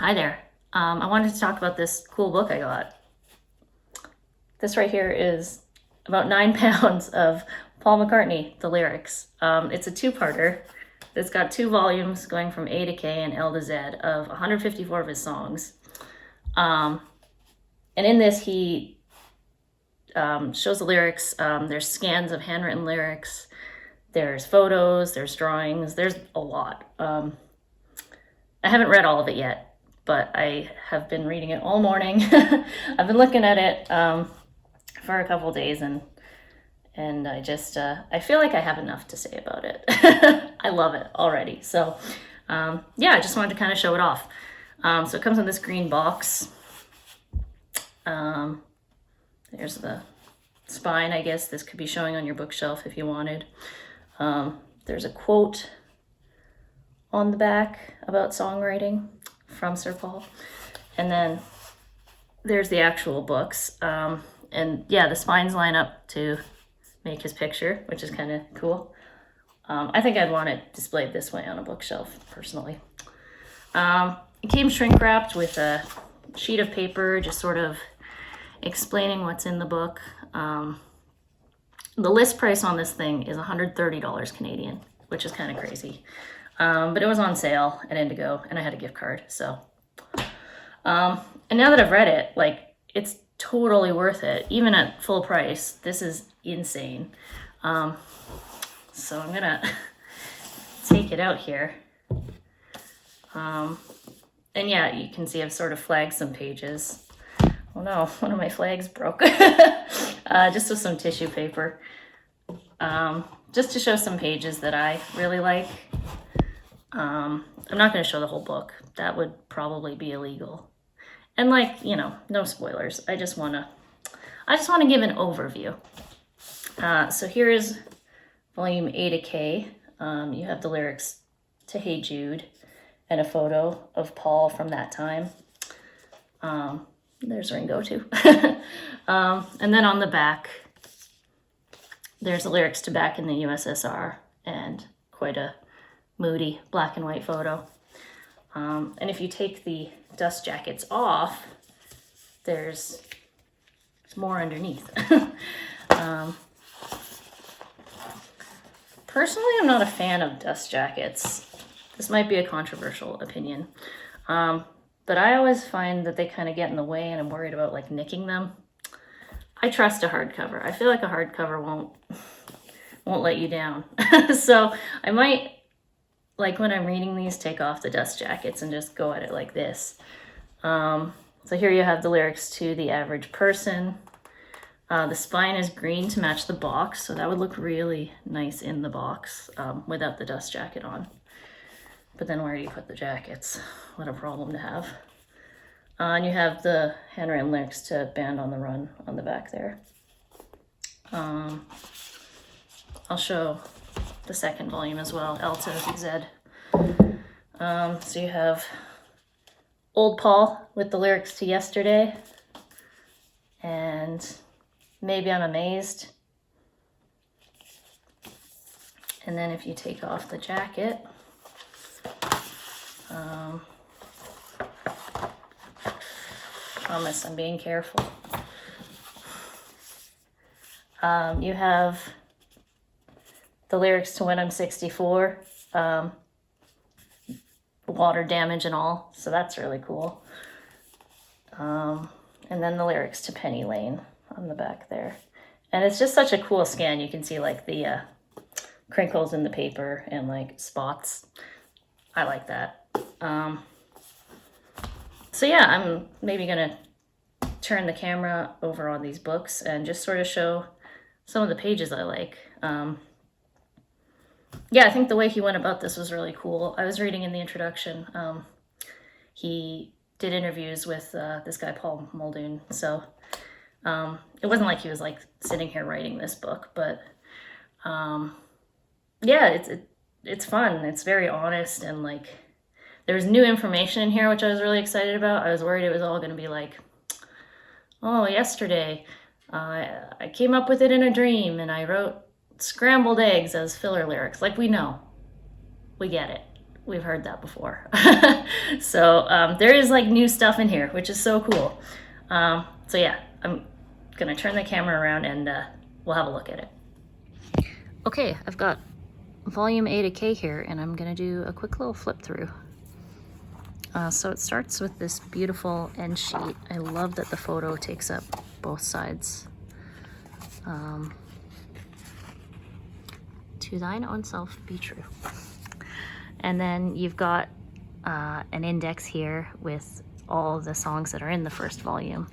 Hi there. I wanted to talk about this cool book I got. This right here is about 9 pounds of Paul McCartney, the lyrics. It's a two-parter. It's got 2 volumes going from A to K and L to Z of 154 of his songs. And in this, he shows the lyrics. There's scans of handwritten lyrics. There's photos, there's drawings, there's a lot. I haven't read all of it yet, but I have been reading it all morning. I've been looking at it for a couple days, and I just I feel like I have enough to say about it. I love it already. So yeah, I just wanted to kind of show it off. So it comes in this green box. There's the spine, I guess. This could be showing on your bookshelf if you wanted. There's a quote on the back about songwriting from Sir Paul. And then there's the actual books. And yeah, the spines line up to make his picture, which is kind of cool. I think I'd want it displayed this way on a bookshelf, personally. It came shrink wrapped with a sheet of paper, just sort of explaining what's in the book. The list price on this thing is $130 Canadian, which is kind of crazy. But it was on sale at Indigo, and I had a gift card, so. And now that I've read it, like, it's totally worth it, even at full price. This is insane. So I'm gonna take it out here. And yeah, you can see I've sort of flagged some pages. Oh no, one of my flags broke. Just with some tissue paper. Just to show some pages that I really like. I'm not going to show the whole book. That would probably be illegal. And like, you know, no spoilers. I just want to give an overview. So here is volume A to K. You have the lyrics to Hey Jude and a photo of Paul from that time. There's Ringo too. And then on the back, there's the lyrics to Back in the USSR and quite a moody black and white photo. And if you take the dust jackets off, there's more underneath. Personally, I'm not a fan of dust jackets. This might be a controversial opinion. But I always find that they kind of get in the way, and I'm worried about like nicking them. I trust a hardcover. I feel like a hardcover won't let you down. So I might, like when I'm reading these, take off the dust jackets and just go at it like this. So here you have the lyrics to The Average Person. The spine is green to match the box, so that would look really nice in the box without the dust jacket on. But then where do you put the jackets? What a problem to have. And you have the handwritten lyrics to Band on the Run on the back there. I'll show the second volume as well, L to Z. So you have Old Paul with the lyrics to Yesterday and Maybe I'm Amazed. And then if you take off the jacket, promise I'm being careful. You have the lyrics to When I'm 64, water damage and all, so that's really cool. And then the lyrics to Penny Lane on the back there. And it's just such a cool scan. You can see like the crinkles in the paper and like spots. I like that. So yeah, I'm maybe gonna turn the camera over on these books and just sort of show some of the pages I like. Yeah, I think the way he went about this was really cool. I was reading in the introduction, he did interviews with this guy, Paul Muldoon. So it wasn't like he was like sitting here writing this book, but yeah, it's fun. It's very honest, and like there's new information in here, which I was really excited about. I was worried it was all going to be like, oh, yesterday I came up with it in a dream and I wrote scrambled eggs as filler lyrics. Like, we know. We get it. we've heard that before. So there is like new stuff in here, which is so cool. So yeah, I'm gonna turn the camera around and we'll have a look at it. Okay, I've got volume A to K here, and I'm gonna do a quick little flip through. So it starts with this beautiful end sheet. I love that the photo takes up both sides. To thine own self be true. And then you've got an index here with all the songs that are in the first volume.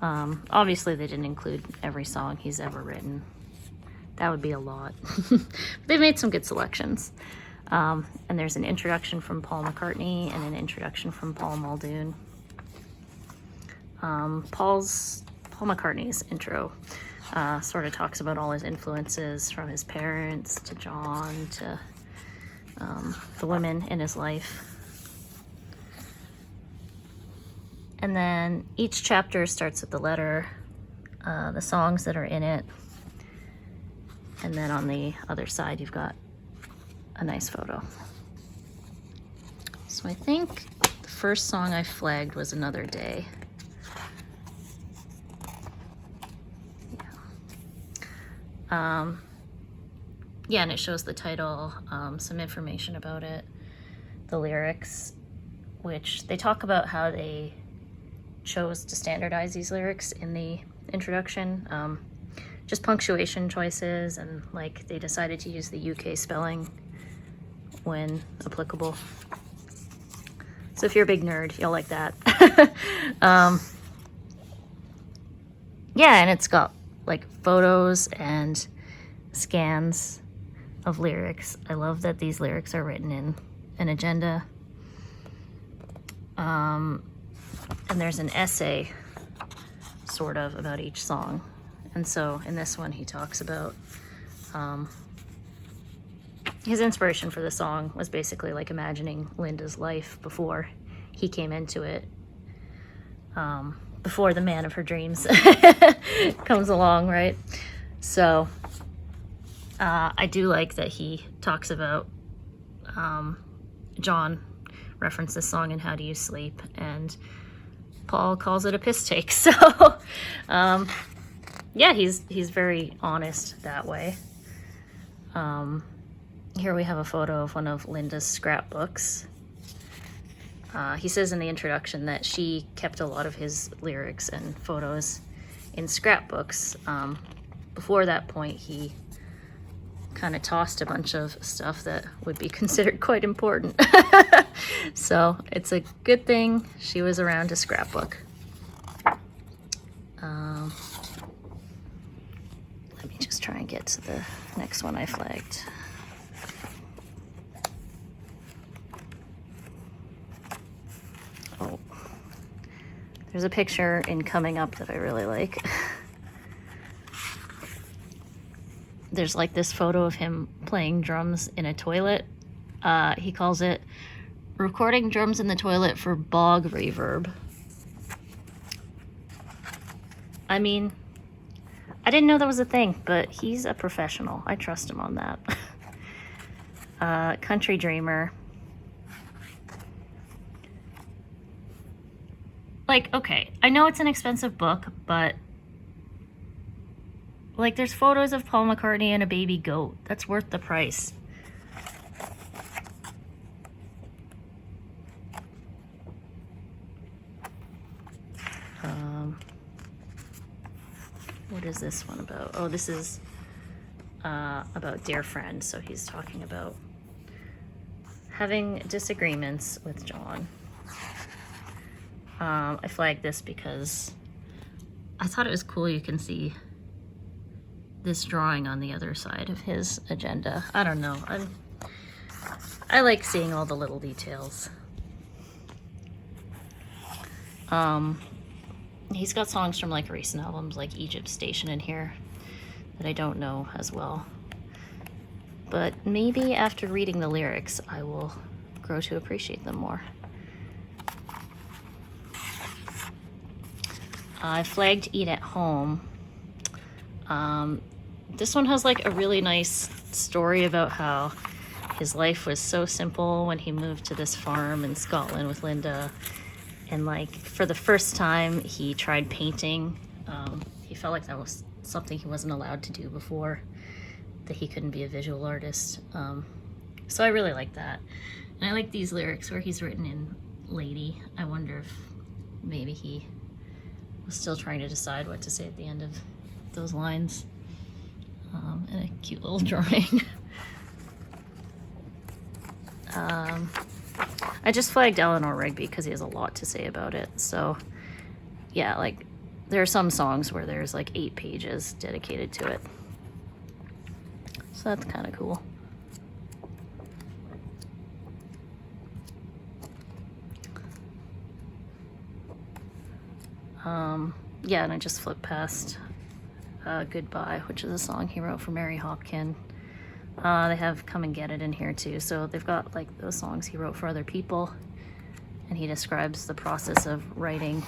Obviously they didn't include every song he's ever written. That would be a lot. They've made some good selections. And there's an introduction from Paul McCartney and an introduction from Paul Muldoon. Paul McCartney's intro sort of talks about all his influences, from his parents to John to the women in his life. And then each chapter starts with the letter, the songs that are in it, and then on the other side you've got a nice photo. So I think the first song I flagged was Another Day. Yeah, and it shows the title, some information about it, the lyrics, which they talk about how they chose to standardize these lyrics in the introduction. Just punctuation choices, and like they decided to use the UK spelling when applicable. So if you're a big nerd, you'll like that. Yeah, and it's got like photos and scans of lyrics. I love that these lyrics are written in an agenda. And there's an essay sort of about each song. And so in this one he talks about his inspiration for the song was basically like imagining Linda's life before he came into it, before the man of her dreams comes along, right? So I do like that he talks about John referenced this song in How Do You Sleep, and Paul calls it a piss take. So yeah, he's very honest that way. Here we have a photo of one of Linda's scrapbooks. He says in the introduction that she kept a lot of his lyrics and photos in scrapbooks. Before that point, he kind of tossed a bunch of stuff that would be considered quite important. So it's a good thing she was around to scrapbook. Let me just try and get to the next one I flagged. Oh, there's a picture in Coming Up that I really like. There's like this photo of him playing drums in a toilet. He calls it recording drums in the toilet for bog reverb. I mean, I didn't know that was a thing, but he's a professional. I trust him on that. Country Dreamer. Like, okay, I know it's an expensive book, but like there's photos of Paul McCartney and a baby goat. That's worth the price. What is this one about? Oh, this is about Dear Friend. So he's talking about having disagreements with John. I flagged this because I thought it was cool. You can see this drawing on the other side of his agenda. I don't know. I like seeing all the little details. He's got songs from like recent albums like Egypt Station in here that I don't know as well. But maybe after reading the lyrics, I will grow to appreciate them more. I flagged Eat at Home. This one has like a really nice story about how his life was so simple when he moved to this farm in Scotland with Linda. And like for the first time he tried painting. He felt like that was something he wasn't allowed to do before, that he couldn't be a visual artist. So I really like that. And I like these lyrics where he's written in lady. I wonder if maybe he was still trying to decide what to say at the end of those lines. And a cute little drawing. I just flagged Eleanor Rigby because he has a lot to say about it. So yeah, like there are some songs where there's like 8 pages dedicated to it. So that's kind of cool. Yeah, and I just flipped past Goodbye, which is a song he wrote for Mary Hopkin. They have Come and Get It in here too. So they've got like those songs he wrote for other people, and he describes the process of writing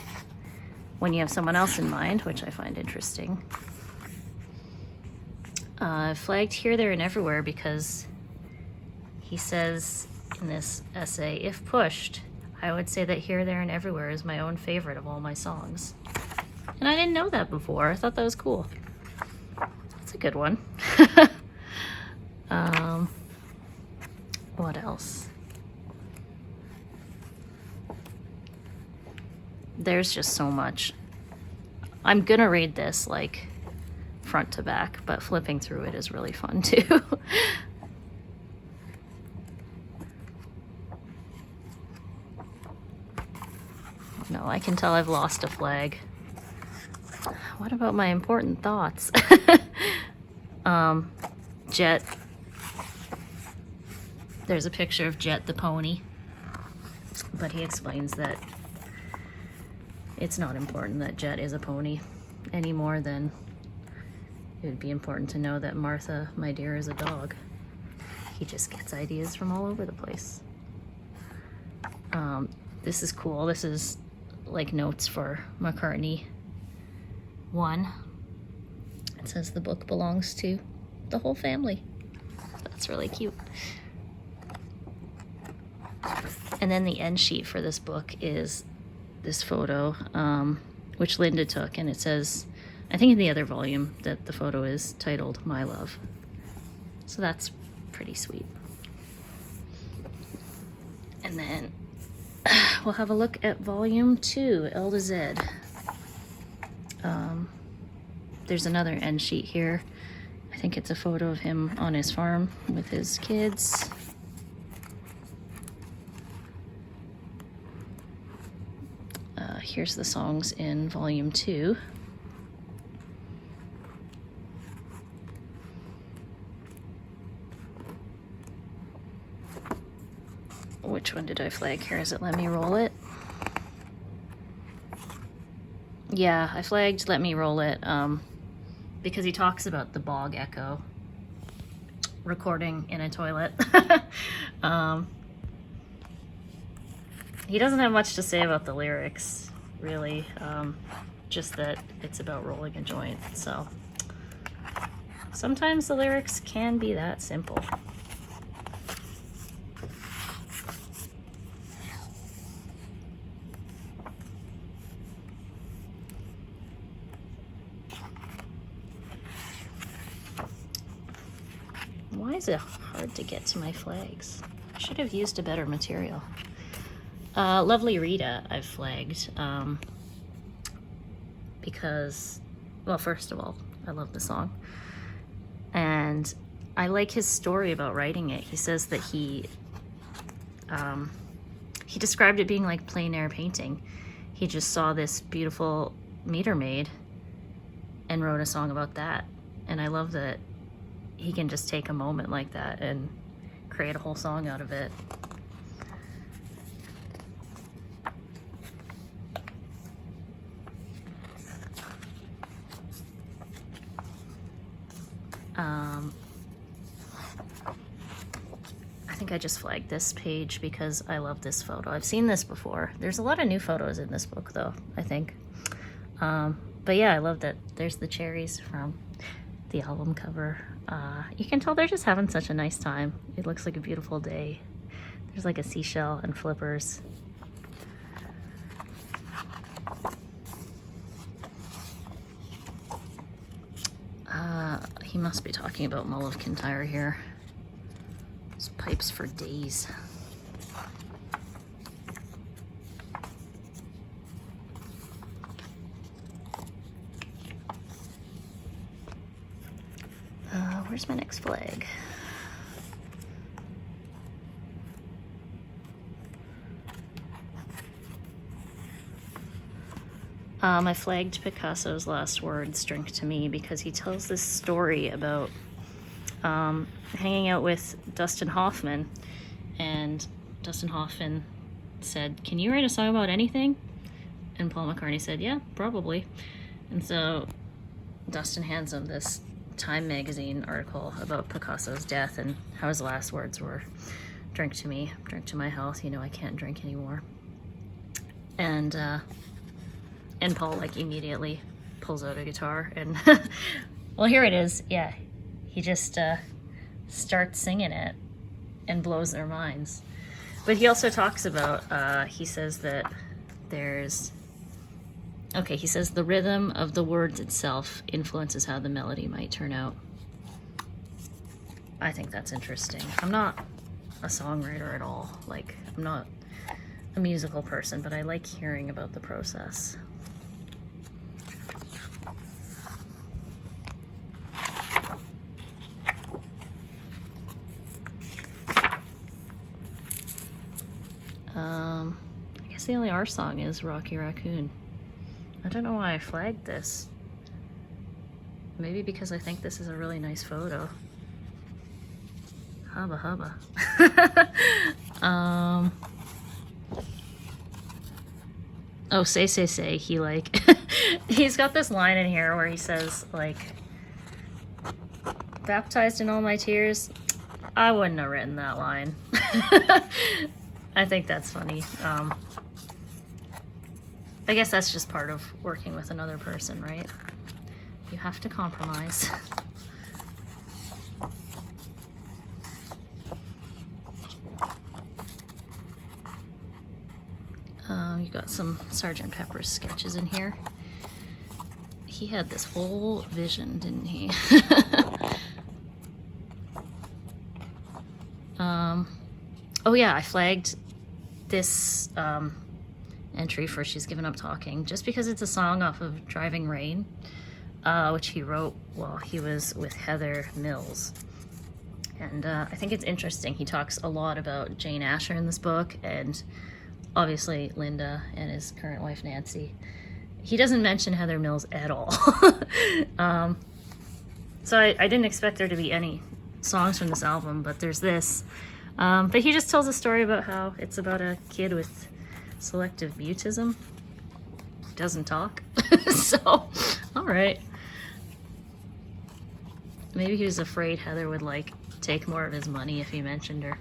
when you have someone else in mind, which I find interesting. Flagged Here, There, and Everywhere because he says in this essay, if pushed, I would say that Here, There, and Everywhere is my own favorite of all my songs. And I didn't know that before. I thought that was cool. That's a good one. What else? There's just so much. I'm gonna read this like front to back, but flipping through it is really fun too. No, I can tell I've lost a flag. What about my important thoughts? Jet. There's a picture of Jet the pony, but he explains that it's not important that Jet is a pony any more than it would be important to know that Martha, my dear, is a dog. He just gets ideas from all over the place. This is cool. This is like notes for McCartney 1. It says the book belongs to the whole family. That's really cute. And then the end sheet for this book is this photo, which Linda took, and it says, I think in the other volume, that the photo is titled My Love. So that's pretty sweet. And then we'll have a look at volume 2, L to Z. There's another end sheet here. I think it's a photo of him on his farm with his kids. Here's the songs in volume 2. Which one did I flag here? Is it Let Me Roll It? Yeah, I flagged Let Me Roll It because he talks about the bog echo recording in a toilet. He doesn't have much to say about the lyrics, really, just that it's about rolling a joint. So sometimes the lyrics can be that simple. Why is it hard to get to my flags? I should have used a better material. Lovely Rita I've flagged because, well, first of all, I love the song. And I like his story about writing it. He says that he described it being like plein air painting. He just saw this beautiful meter maid and wrote a song about that. And I love that he can just take a moment like that and create a whole song out of it. I think I just flagged this page because I love this photo. I've seen this before. There's a lot of new photos in this book though, I think. But yeah, I love that there's the cherries from the album cover. You can tell they're just having such a nice time. It looks like a beautiful day. There's like a seashell and flippers. He must be talking about Mull of Kintyre here. Those pipes for days. Where's my next flag? I flagged Picasso's last words, "Drink to Me," because he tells this story about hanging out with Dustin Hoffman, and Dustin Hoffman said, "Can you write a song about anything?" And Paul McCartney said, "Yeah, probably." And so Dustin hands him this Time magazine article about Picasso's death and how his last words were, "Drink to me, drink to my health, you know, I can't drink anymore." And Paul like immediately pulls out a guitar and well, here it is. Yeah, he just starts singing it and blows their minds. But he also talks about, he says that there's, okay, he says the rhythm of the words itself influences how the melody might turn out. I think that's interesting. I'm not a songwriter at all. Like, I'm not a musical person, but I like hearing about the process. I guess the only R song is Rocky Raccoon. I don't know why I flagged this. Maybe because I think this is a really nice photo. Hubba hubba. Oh, say, he like, he's got this line in here where he says, like, "Baptized in all my tears." I wouldn't have written that line. I think that's funny. I guess that's just part of working with another person, right? You have to compromise. You got some Sgt. Pepper's sketches in here. He had this whole vision, didn't he? Oh yeah, I flagged this entry for "She's Given Up Talking" just because it's a song off of Driving Rain, which he wrote while he was with Heather Mills. And I think it's interesting. He talks a lot about Jane Asher in this book, and obviously Linda and his current wife Nancy. He doesn't mention Heather Mills at all. So I didn't expect there to be any songs from this album, but there's this. But he just tells a story about how it's about a kid with selective mutism. Doesn't talk. So, all right. Maybe he was afraid Heather would like take more of his money if he mentioned her.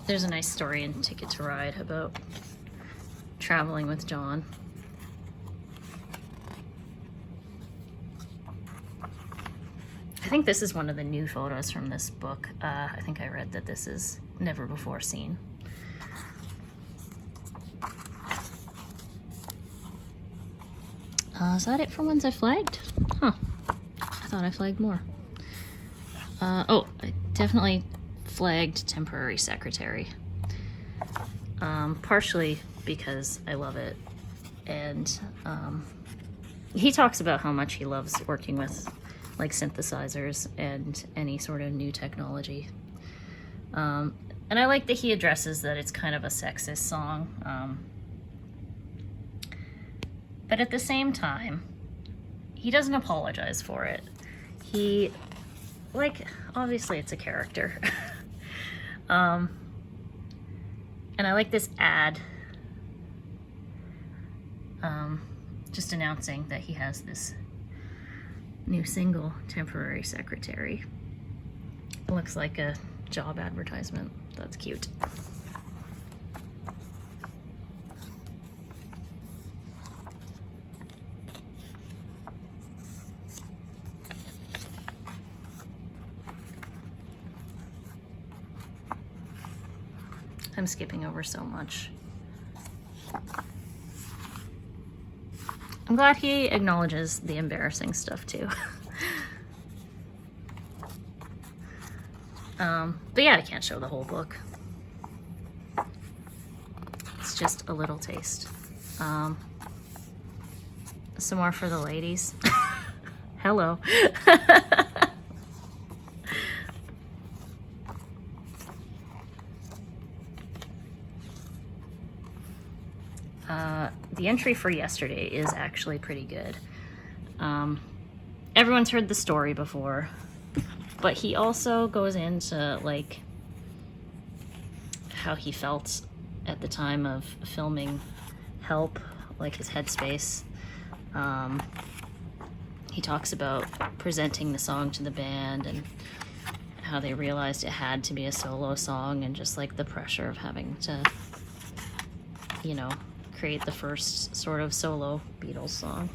There's a nice story in Ticket to Ride about traveling with John. I think this is one of the new photos from this book. I think I read that this is never before seen. Is that it for ones I flagged? Huh. I thought I flagged more. Oh, I definitely flagged Temporary Secretary. Partially because I love it. And he talks about how much he loves working with like synthesizers and any sort of new technology. And I like that he addresses that it's kind of a sexist song. But at the same time, he doesn't apologize for it. He, like, obviously it's a character. And I like this ad, just announcing that he has this new single, Temporary Secretary. It looks like a job advertisement. That's cute. I'm skipping over so much. I'm glad he acknowledges the embarrassing stuff too. But yeah, I can't show the whole book. It's just a little taste. Some more for the ladies. Hello. The entry for yesterday is actually pretty good. Everyone's heard the story before, but he also goes into like how he felt at the time of filming Help, like his headspace. He talks about presenting the song to the band and how they realized it had to be a solo song, and just like the pressure of having to, you know, create the first sort of solo Beatles song.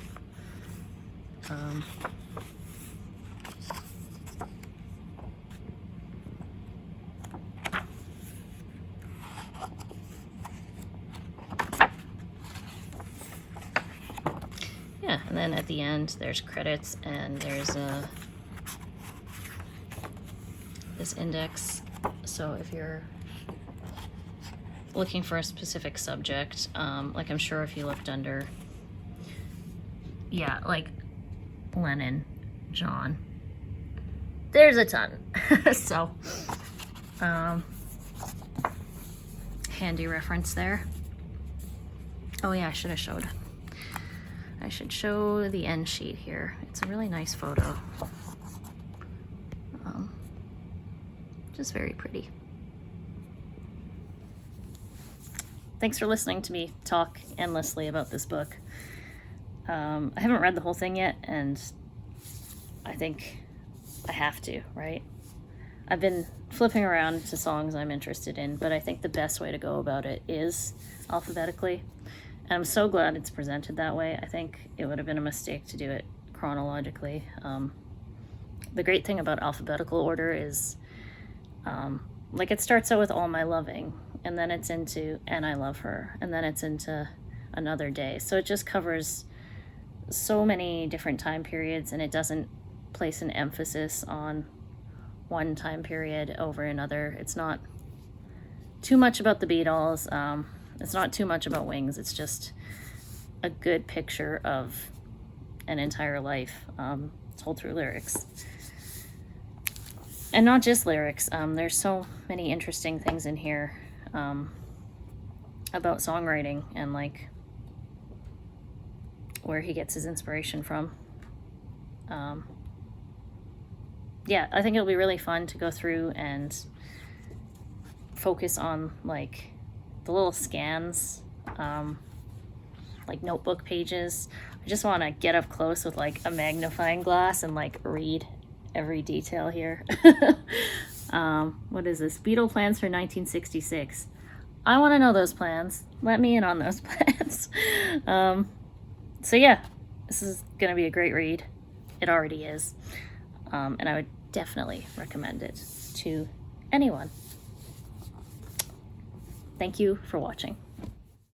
Yeah, and then at the end there's credits, and there's this index. So if you're looking for a specific subject, like I'm sure if you looked under, yeah, like Lennon, John, there's a ton. So handy reference there. Oh yeah, I should show the end sheet here. It's a really nice photo. Just very pretty. Thanks for listening to me talk endlessly about this book. I haven't read the whole thing yet, and I think I have to, right? I've been flipping around to songs I'm interested in, but I think the best way to go about it is alphabetically. And I'm so glad it's presented that way. I think it would have been a mistake to do it chronologically. The great thing about alphabetical order is, like, it starts out with All My Loving, and then it's into And I Love Her, and then it's into Another Day. So it just covers so many different time periods, and it doesn't place an emphasis on one time period over another. It's not too much about the Beatles. It's not too much about Wings. It's just a good picture of an entire life, told through lyrics. And not just lyrics. There's so many interesting things in here about songwriting and like where he gets his inspiration from. Yeah, I think it'll be really fun to go through and focus on like the little scans, like notebook pages. I just want to get up close with like a magnifying glass and like read every detail here. What is this? Beatle plans for 1966. I want to know those plans. Let me in on those plans. So yeah, this is going to be a great read. It already is. And I would definitely recommend it to anyone. Thank you for watching.